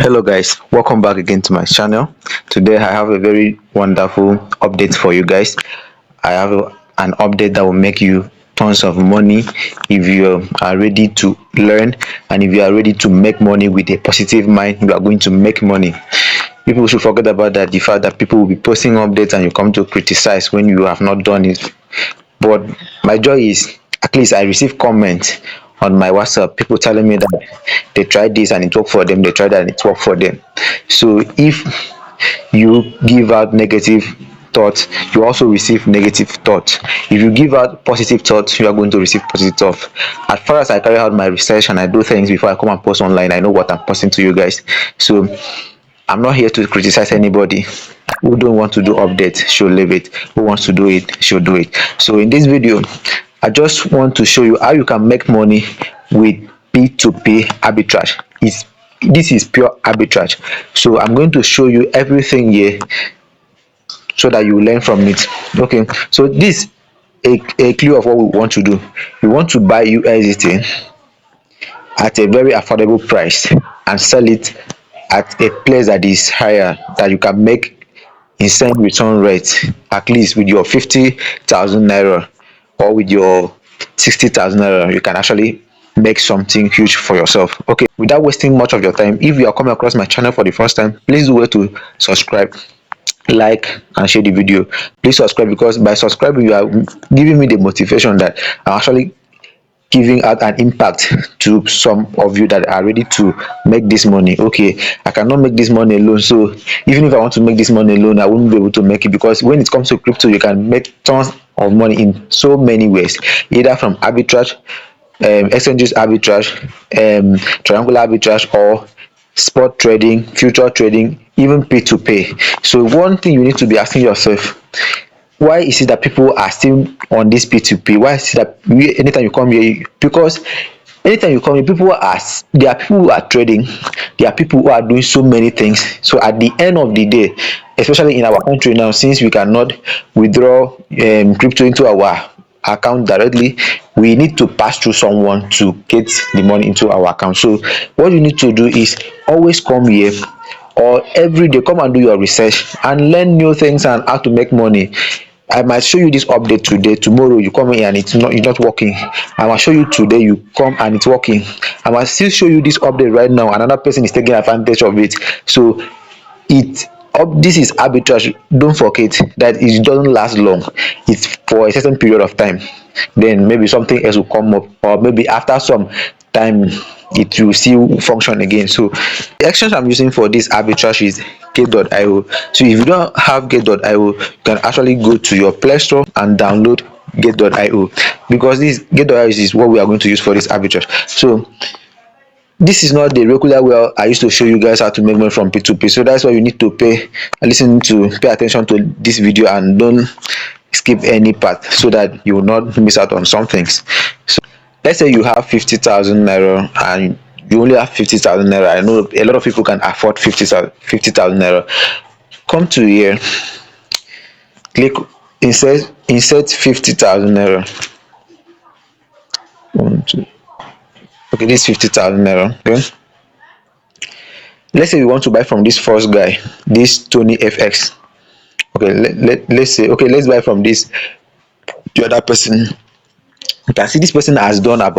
Hello guys, welcome back again to my channel. Today I have a very wonderful update for you guys. I have an update that will make you tons of money if you are ready to learn, and if you are ready to make money with a positive mind. You are going to make money. People should forget about that, the fact that people will be posting updates and you come to criticize when you have not done it. But my joy is, at least I receive comments on my WhatsApp, people telling me that they tried this and it worked for them, they tried that and it worked for them. So if you give out negative thoughts, you also receive negative thoughts. If you give out positive thoughts, you are going to receive positive thoughts. As far as I carry out my research and I do things before I come and post online, I know what I'm posting to you guys. So I'm not here to criticize anybody. Who don't want to do update should leave it. Who wants to do it should do it. So in this video, I just want to show you how you can make money with p2p arbitrage. This is pure arbitrage. So I'm going to show you everything here so that you learn from it. Okay, so this a clue of what we want to do. We want to buy USDT at a very affordable price and sell it at a place that is higher, that you can make insane return rate, at least with your 50,000 naira or with your 60,000 naira. You can actually make something huge for yourself. Okay, without wasting much of your time, if you are coming across my channel for the first time, please do well to subscribe, like and share the video. Please subscribe, because by subscribing you are giving me the motivation that I'm actually giving out an impact to some of you that are ready to make this money. Okay, I cannot make this money alone, so even if I want to make this money alone, I wouldn't be able to make it, because when it comes to crypto, you can make tons of money in so many ways, either from arbitrage, exchanges arbitrage, triangular arbitrage, or spot trading, future trading, even p2p. So one thing you need to be asking yourself, why is it that people are still on this p2p? Why is it that anytime you come here, because anytime you come here, there are people who are trading, there are people who are doing so many things. So at the end of the day, especially in our country now, since we cannot withdraw crypto into our account directly, we need to pass through someone to get the money into our account. So what you need to do is always come here, or every day come and do your research and learn new things and how to make money. I might show you this update today, tomorrow you come in and it's not working. I might show you today, you come and it's working. I might still show you this update right now, another person is taking advantage of it. So this is arbitrage. Don't forget that it doesn't last long. It's for a certain period of time, then maybe something else will come up, or maybe after some time it will still function again. So the exchange I'm using for this arbitrage is gate.io. So if you don't have gate.io, you can actually go to your Play Store and download gate.io, because this gate.io is what we are going to use for this arbitrage. So this is not the regular way I used to show you guys how to make money from p2p. So that's why you need to pay attention to this video and don't skip any part, so that you will not miss out on some things. So let's say you have 50,000 naira and you only have 50,000 naira. I know a lot of people can afford 50,000 naira. Come to here, click insert 50,000 naira. Okay, this 50,000 naira. Okay, let's say we want to buy from this first guy, this Tony FX. Okay, let's say, okay, let's buy from the other person. You can see this person has done a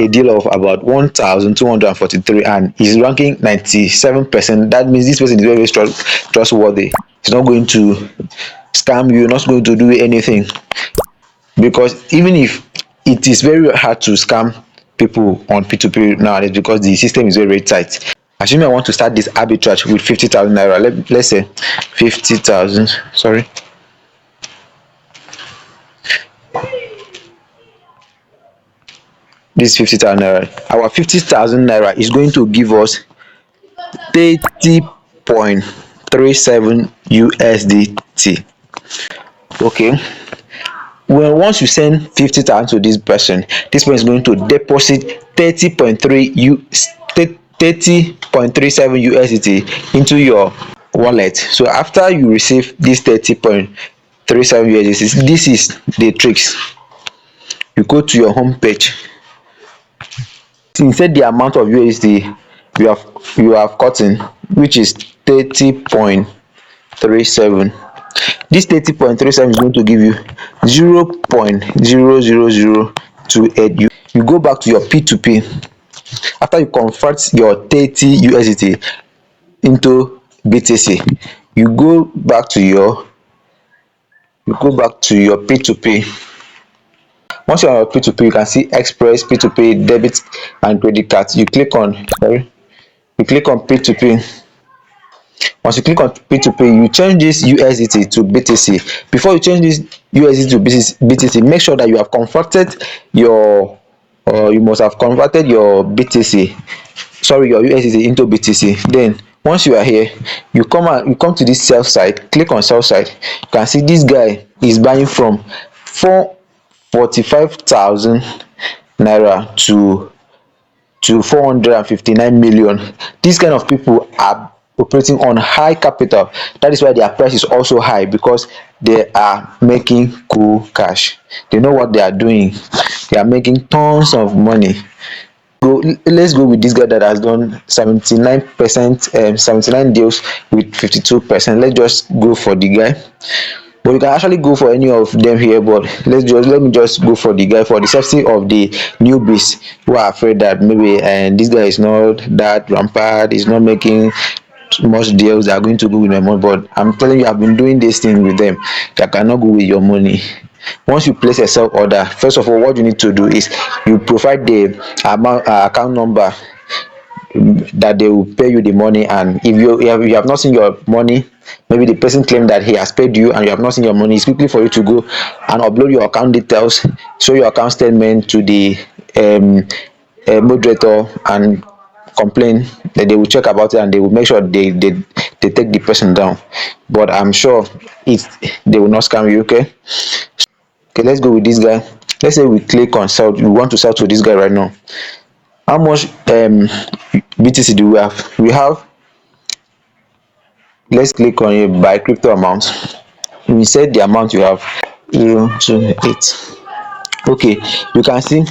deal of about 1,243 and is ranking 97%. That means this person is very, very trustworthy. He's not going to scam you, not going to do anything, because even if it is very hard to scam people on p2p nowadays, because the system is very, very tight. Assuming I want to start this arbitrage with 50,000 naira, let's say 50,000, sorry, this 50,000 naira. Our 50,000 naira is going to give us 30.37 USDT. Okay, well, once you send 50,000 to this person is going to deposit 30.37 USDT into your wallet. So after you receive this 30.37 USDT, this is the tricks. You go to your home page, insert the amount of USD you have gotten, which is 30.37. This 30.37 is going to give you 0.00028. You go back to your p2p. After you convert your 30 USDT into BTC, you go back to your p2p. Once you're on your p2p, you can see express, p2p, debit and credit cards. You click on p2p. Once you click on p2p, you change this USDT to BTC. Before you change this USDT to BTC, make sure that you have converted your you must have converted your BTC, sorry, your USDT into BTC. Then once you are here, you come to this sell side. Click on sell side. You can see this guy is buying from 445,000 naira to 459 million. These kind of people are operating on high capital. That is why their price is also high, because they are making cool cash. They know what they are doing. They are making tons of money. Let's go with this guy that has done 79%, 79 deals with 52%. Let's just go for the guy. But you can actually go for any of them here, but let me just go for the guy, for the safety of the newbies who are afraid that maybe this guy is not that rampant, is not making much deals, they are going to go with my money. But I'm telling you, I've been doing this thing with them. They cannot go with your money. Once you place a sell order, first of all, what you need to do is you provide the account number that they will pay you the money. And if you have not seen your money, maybe the person claimed that he has paid you and you have not seen your money, it's quickly for you to go and upload your account details, show your account statement to the moderator, and complain. That they will check about it and they will make sure they take the person down. But I'm sure they will not scam you. Okay, let's go with this guy. Let's say we click on sell. We want to sell to this guy right now. How much BTC do we have? Let's click on a buy crypto amount. We set the amount you have, 028. Okay, you can see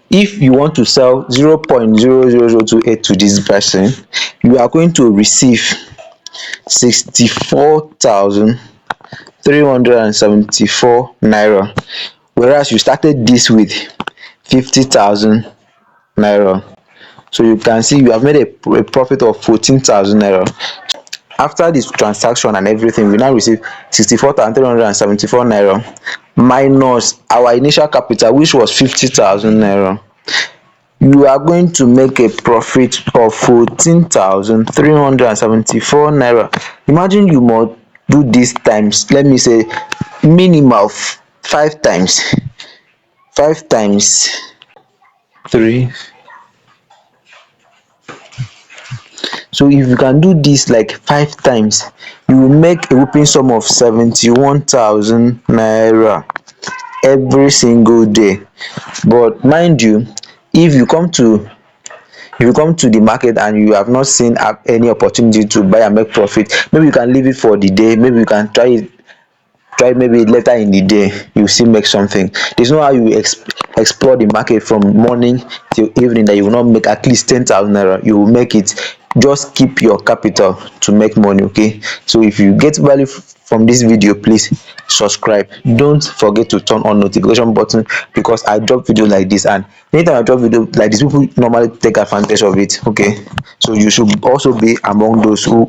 if you want to sell 0.00028 to this person, you are going to receive 64,374 naira, whereas you started this with 50,000 naira. So you can see you have made a profit of 14,000 naira. After this transaction and everything, we now receive 64,374 naira minus our initial capital, which was 50,000 naira. You are going to make a profit of 14,374 naira. Imagine you must do this times, let me say, minimal 5 times. 5 times 3. So if you can do this like 5 times, you will make a whopping sum of 71,000 naira every single day. But mind you, if you come to the market and you have not seen any opportunity to buy and make profit, maybe you can leave it for the day. Maybe you can try maybe later in the day, you still make something. There's no how you explore the market from morning till evening that you will not make at least 10,000 naira. You will make it. Just keep your capital to make money. Okay, so if you get value from this video, please subscribe. Don't forget to turn on notification button, because I drop video like this, and anytime I drop video like this, people normally take advantage of it. Okay, so you should also be among those who